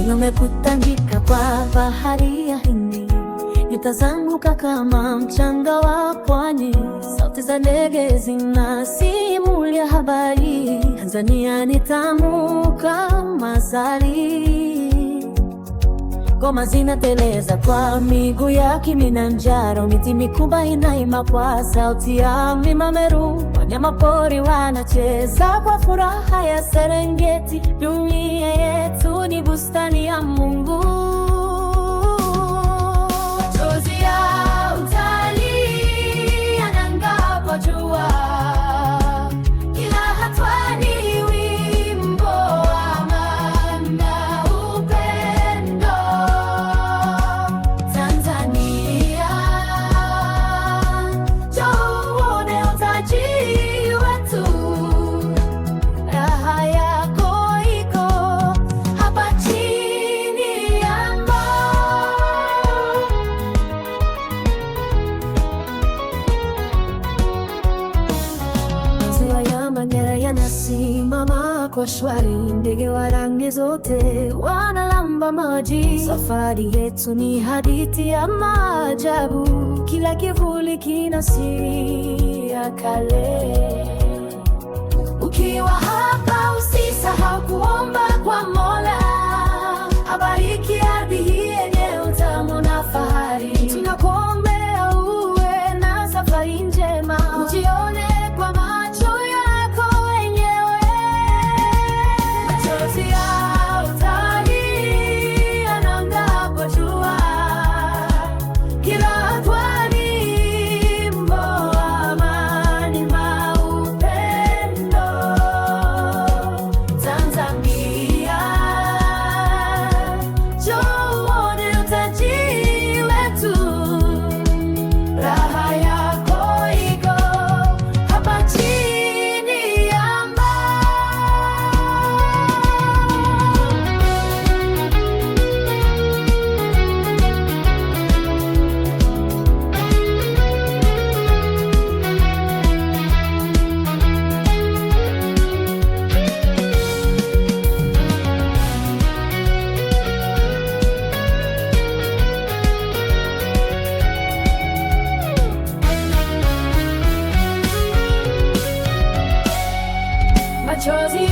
Nimekutandika kwa bahari ya Hindi, nitazunguka kama mchanga wa pwani. Sauti za ndege zinasimulia habari, Tanzania ni tamu kama asali. Ngoma zinateleza kwa miguu ya Kilimanjaro, miti mikubwa inaimba kwa sauti ya mlima Meru. Wanyama pori wanacheza kwa furaha ya Serengeti. Dunia yetu ni bustani ya Mungu. Machozi ya utalii yanang'aa kwa jua, kila hatua ni wimbo wa amani na upendo. Tanzania, njoo uone utajiri wetu. Raha yako iko hapa chini ya anga. Maziwa ya Manyara yanasimama kwa shwari, ndege wa rangi zote wanalamba maji. Safari yetu ni hadithi ya maajabu, kila kivuli kina siri ya kale. Ukiwa hapa usisahau kuomba kwa Mola, abariki ardhi hii yenye utamu na fahari. Tunakuombea uwe na safari njema, ujione kwa macho yako wenyewe. Machozi ya utalii yanang'aa kwa jua, kila hatua ni wimbo wa amani na upendo. Tanzania, njoo uone utajiri wetu. Raha yako iko hapa chini ya anga. Machozi